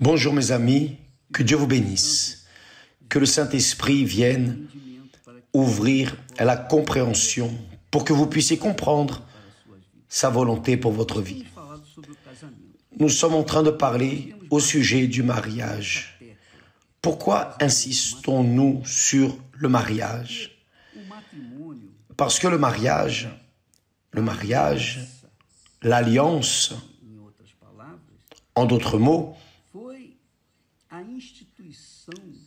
Bonjour mes amis, que Dieu vous bénisse, que le Saint-Esprit vienne ouvrir la compréhension pour que vous puissiez comprendre sa volonté pour votre vie. Nous sommes en train de parler au sujet du mariage. Pourquoi insistons-nous sur le mariage? Parce que le mariage, l'alliance, en d'autres mots,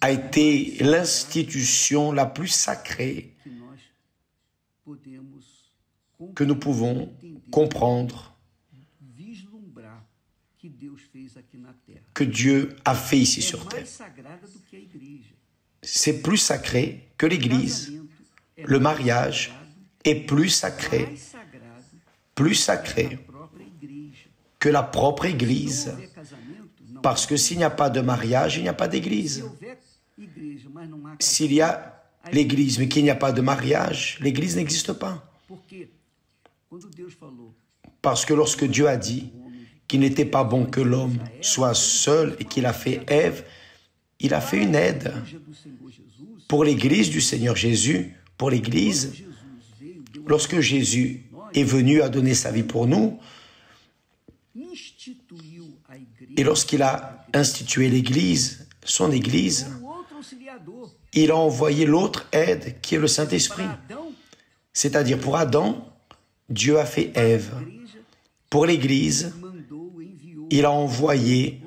a été l'institution la plus sacrée que nous pouvons comprendre que Dieu a fait ici sur terre. C'est plus sacré que l'Église. Le mariage est plus sacré que la propre Église. Parce que s'il n'y a pas de mariage, il n'y a pas d'Église. S'il y a l'Église, mais qu'il n'y a pas de mariage, l'Église n'existe pas. Parce que lorsque Dieu a dit qu'il n'était pas bon que l'homme soit seul et qu'il a fait Ève, il a fait une aide pour l'Église du Seigneur Jésus, pour l'Église. Lorsque Jésus est venu à donner sa vie pour nous, et lorsqu'il a institué l'Église, son Église, il a envoyé l'autre aide qui est le Saint-Esprit. C'est-à-dire pour Adam, Dieu a fait Ève. Pour l'Église, il a envoyé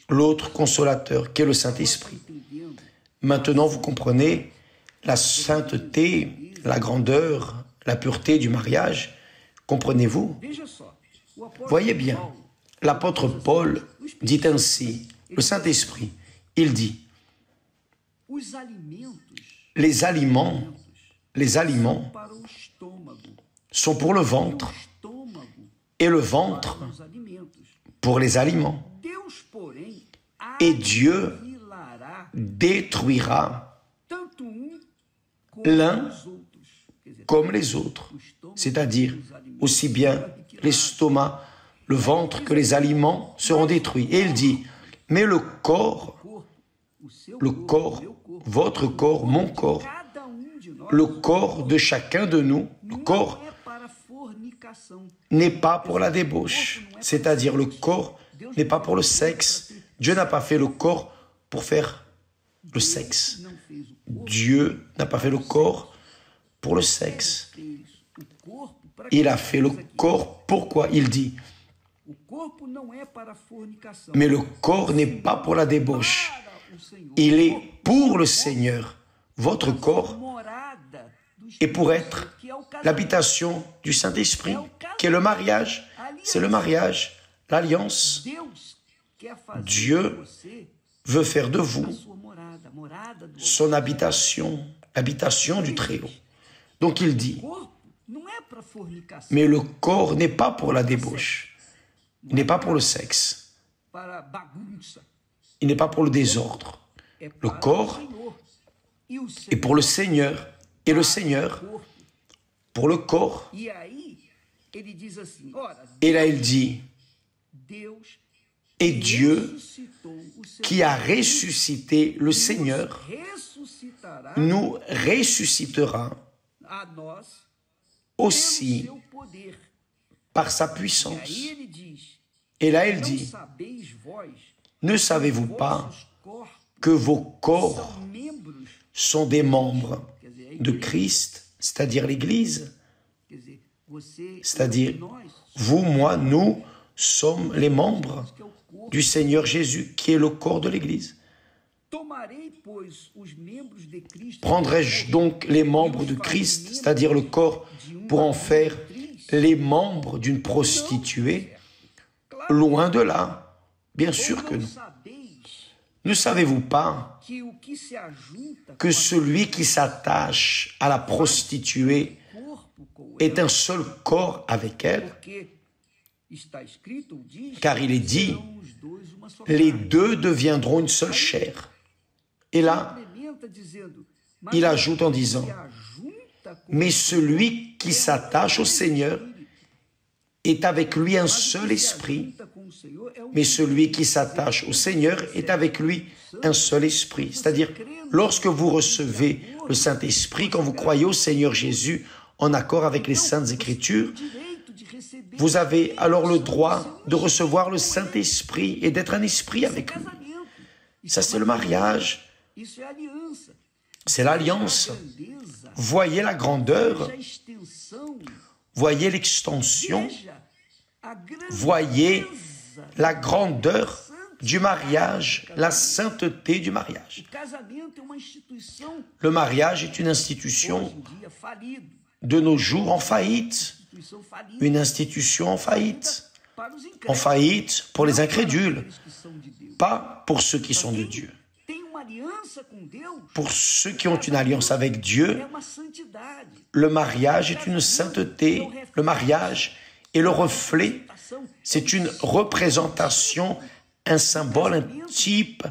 l'autre consolateur qui est le Saint-Esprit. Maintenant, vous comprenez la sainteté, la grandeur, la pureté du mariage. Comprenez-vous? Voyez bien, l'apôtre Paul dit ainsi, le Saint-Esprit, il dit, les aliments sont pour le ventre et le ventre pour les aliments. Et Dieu détruira l'un comme les autres, c'est-à-dire aussi bien l'estomac, le ventre que les aliments seront détruits. Et il dit, mais le corps, votre corps, mon corps, le corps de chacun de nous, le corps n'est pas pour la débauche. C'est-à-dire le corps n'est pas pour le sexe. Dieu n'a pas fait le corps pour faire le sexe. Dieu n'a pas fait le corps pour le sexe. Il a fait le corps, pourquoi? Il dit, mais le corps n'est pas pour la débauche. Il est pour le Seigneur. Votre corps est pour être l'habitation du Saint-Esprit, qui est le mariage. C'est le mariage, l'alliance. Dieu veut faire de vous son habitation, l'habitation du Très-Haut. Donc il dit, mais le corps n'est pas pour la débauche, il n'est pas pour le sexe, il n'est pas pour le désordre. Le corps est pour le Seigneur, et le Seigneur pour le corps. Et là il dit, et Dieu qui a ressuscité le Seigneur nous ressuscitera aussi par sa puissance. Et là il dit, ne savez-vous pas que vos corps sont des membres de Christ, c'est-à-dire l'Église? C'est-à-dire, vous, moi, nous sommes les membres du Seigneur Jésus, qui est le corps de l'Église. Prendrai-je donc les membres de Christ, c'est-à-dire le corps, pour en faire les membres d'une prostituée? Loin de là, bien sûr que non. Ne savez-vous pas que celui qui s'attache à la prostituée est un seul corps avec elle? Car il est dit, les deux deviendront une seule chair. Et là, il ajoute en disant, mais celui qui s'attache au Seigneur est avec lui un seul esprit. Mais celui qui s'attache au Seigneur est avec lui un seul esprit. C'est-à-dire, lorsque vous recevez le Saint-Esprit, quand vous croyez au Seigneur Jésus en accord avec les Saintes Écritures, vous avez alors le droit de recevoir le Saint-Esprit et d'être un esprit avec lui. Ça, c'est le mariage. C'est l'alliance. Voyez la grandeur. Voyez l'extension. Voyez la grandeur du mariage, la sainteté du mariage. Le mariage est une institution de nos jours en faillite. Une institution en faillite. En faillite pour les incrédules, pas pour ceux qui sont de Dieu. Pour ceux qui ont une alliance avec Dieu, le mariage est une sainteté. Le mariage est le reflet, c'est une représentation, un symbole, un type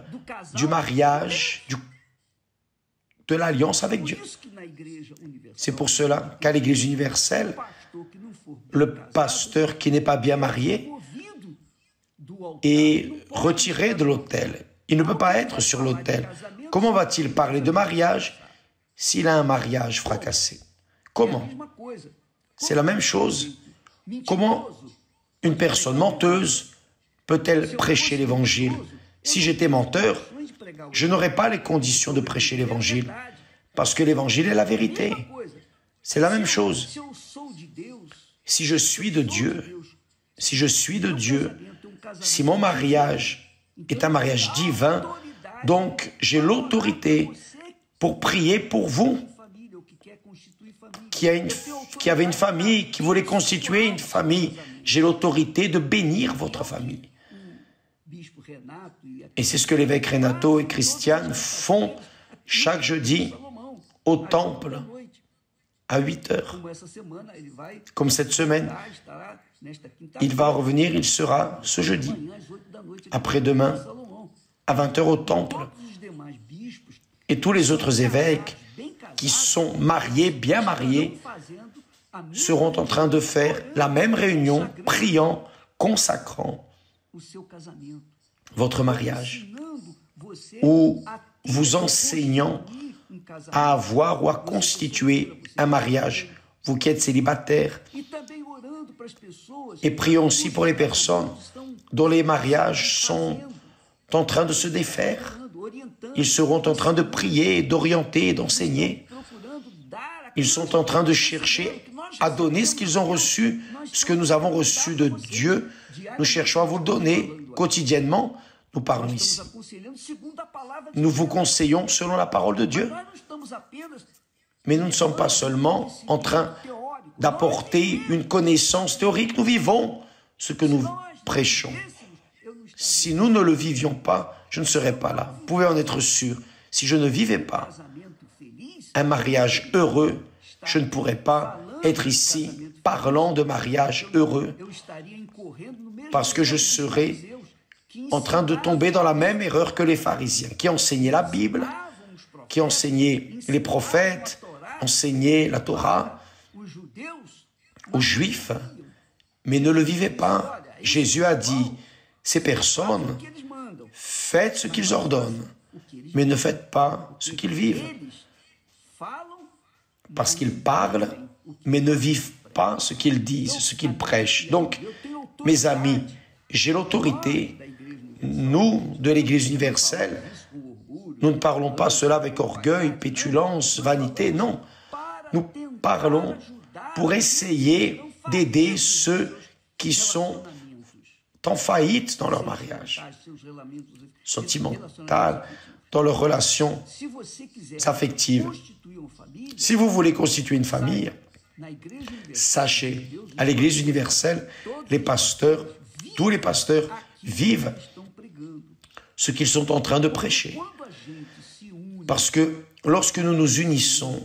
du mariage, de l'alliance avec Dieu. C'est pour cela qu'à l'Église universelle, le pasteur qui n'est pas bien marié est retiré de l'autel. Il ne peut pas être sur l'autel. Comment va-t-il parler de mariage s'il a un mariage fracassé? Comment? C'est la même chose. Comment une personne menteuse peut-elle prêcher l'Évangile? Si j'étais menteur, je n'aurais pas les conditions de prêcher l'Évangile, parce que l'Évangile est la vérité. C'est la même chose. Si je suis de Dieu, si mon mariage est un mariage divin, donc j'ai l'autorité pour prier pour vous, qui avait une famille, qui voulait constituer une famille. J'ai l'autorité de bénir votre famille. Et c'est ce que l'évêque Renato et Christiane font chaque jeudi au temple à 8 heures. Comme cette semaine, il va revenir, il sera ce jeudi, après-demain, à 20 heures au temple. Et tous les autres évêques qui sont mariés, bien mariés, seront en train de faire la même réunion, priant, consacrant votre mariage, ou vous enseignant à avoir ou à constituer un mariage, vous qui êtes célibataires. Et prions aussi pour les personnes dont les mariages sont en train de se défaire. Ils seront en train de prier, d'orienter, d'enseigner. Ils sont en train de chercher à donner ce qu'ils ont reçu, ce que nous avons reçu de Dieu. Nous cherchons à vous le donner quotidiennement. Nous parlons ici. Nous vous conseillons selon la parole de Dieu. Mais nous ne sommes pas seulement en train d'apporter une connaissance théorique. Nous vivons ce que nous prêchons. Si nous ne le vivions pas, je ne serais pas là. Vous pouvez en être sûr. Si je ne vivais pas un mariage heureux, je ne pourrais pas être ici parlant de mariage heureux, parce que je serais en train de tomber dans la même erreur que les pharisiens, qui enseignaient la Bible, qui enseignaient les prophètes, enseignaient la Torah aux Juifs, mais ne le vivaient pas. Jésus a dit, ces personnes, faites ce qu'ils ordonnent, mais ne faites pas ce qu'ils vivent. Parce qu'ils parlent, mais ne vivent pas ce qu'ils disent, ce qu'ils prêchent. Donc, mes amis, j'ai l'autorité. Nous, de l'Église universelle, nous ne parlons pas cela avec orgueil, pétulance, vanité, non. Nous parlons pour essayer d'aider ceux qui sont en faillite dans leur mariage, sentimental, dans leurs relations affectives. Si vous voulez constituer une famille, sachez, à l'Église universelle, les pasteurs, tous les pasteurs vivent ce qu'ils sont en train de prêcher. Parce que lorsque nous nous unissons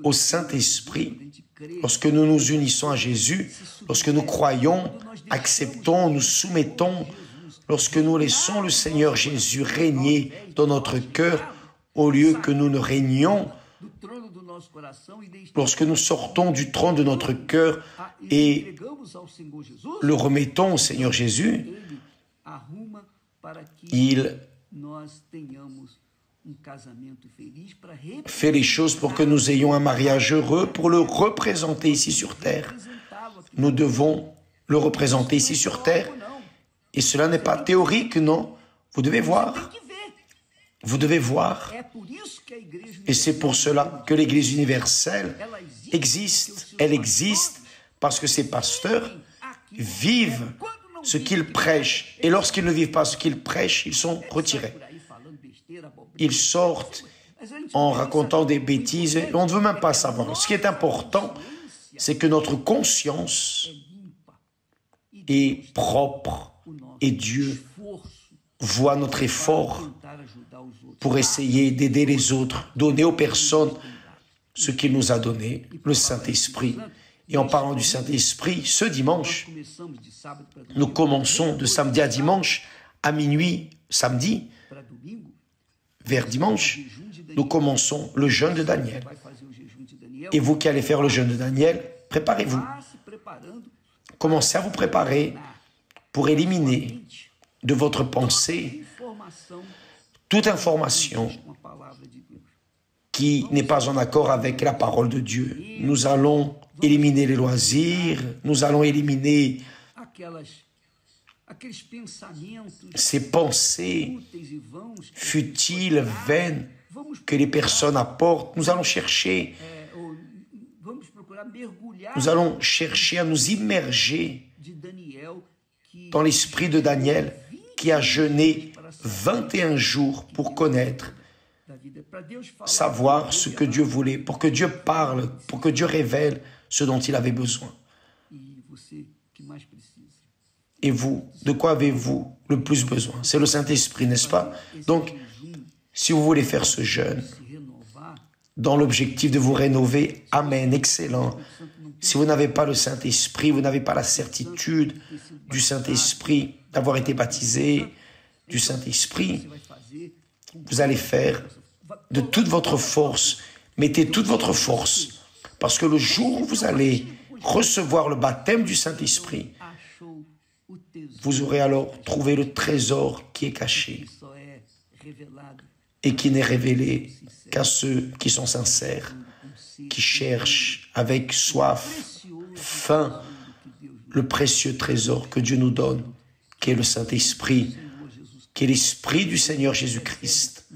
au Saint-Esprit, lorsque nous nous unissons à Jésus, lorsque nous croyons, acceptons, nous soumettons, lorsque nous laissons le Seigneur Jésus régner dans notre cœur, au lieu que nous ne régnions lorsque nous sortons du trône de notre cœur et le remettons au Seigneur Jésus, il fait les choses pour que nous ayons un mariage heureux, pour le représenter ici sur terre. Nous devons le représenter ici sur terre. Et cela n'est pas théorique, non. Vous devez voir. Vous devez voir. Et c'est pour cela que l'Église universelle existe. Elle existe parce que ces pasteurs vivent ce qu'ils prêchent. Et lorsqu'ils ne vivent pas ce qu'ils prêchent, ils sont retirés. Ils sortent en racontant des bêtises. Et on ne veut même pas savoir. Ce qui est important, c'est que notre conscience est propre et Dieu voit notre effort pour essayer d'aider les autres, donner aux personnes ce qu'il nous a donné, le Saint-Esprit. Et en parlant du Saint-Esprit, ce dimanche, nous commençons de samedi à dimanche, à minuit, samedi, vers dimanche, nous commençons le jeûne de Daniel. Et vous qui allez faire le jeûne de Daniel, préparez-vous. Commencez à vous préparer pour éliminer de votre pensée toute information qui n'est pas en accord avec la parole de Dieu. Nous allons éliminer les loisirs, nous allons éliminer ces pensées futiles, vaines, que les personnes apportent. Nous allons chercher à nous immerger dans l'esprit de Daniel qui a jeûné 21 jours pour connaître, savoir ce que Dieu voulait, pour que Dieu parle, pour que Dieu révèle ce dont il avait besoin. Et vous, de quoi avez-vous le plus besoin? C'est le Saint-Esprit, n'est-ce pas? Donc, si vous voulez faire ce jeûne, dans l'objectif de vous rénover, amen, excellent. Si vous n'avez pas le Saint-Esprit, vous n'avez pas la certitude du Saint-Esprit, d'avoir été baptisé du Saint-Esprit, vous allez faire de toute votre force, mettez toute votre force, parce que le jour où vous allez recevoir le baptême du Saint-Esprit, vous aurez alors trouvé le trésor qui est caché et qui n'est révélé qu'à ceux qui sont sincères, qui cherchent avec soif, faim, le précieux trésor que Dieu nous donne, qui est le Saint-Esprit, qui est l'Esprit du Seigneur Jésus-Christ.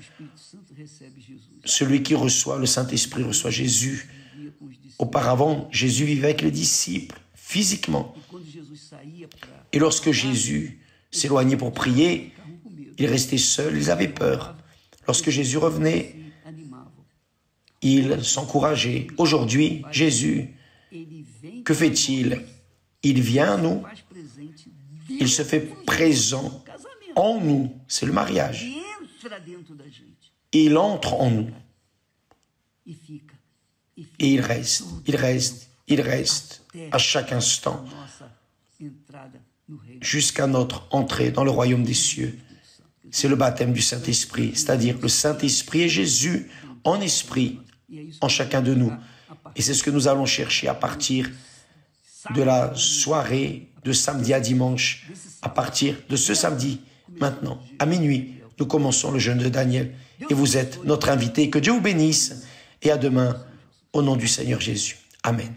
Celui qui reçoit le Saint-Esprit reçoit Jésus. Auparavant, Jésus vivait avec les disciples, physiquement. Et lorsque Jésus s'éloignait pour prier, ils restaient seuls, ils avaient peur. Lorsque Jésus revenait, ils s'encourageaient. Aujourd'hui, Jésus, que fait-il? Il vient à nous, il se fait présent en nous, c'est le mariage. Il entre en nous. Et il reste à chaque instant jusqu'à notre entrée dans le royaume des cieux. C'est le baptême du Saint-Esprit, c'est-à-dire le Saint-Esprit et Jésus en esprit, en chacun de nous. Et c'est ce que nous allons chercher à partir de la soirée de samedi à dimanche. À partir de ce samedi, maintenant, à minuit, nous commençons le jeûne de Daniel. Et vous êtes notre invité. Que Dieu vous bénisse. Et à demain, au nom du Seigneur Jésus. Amen.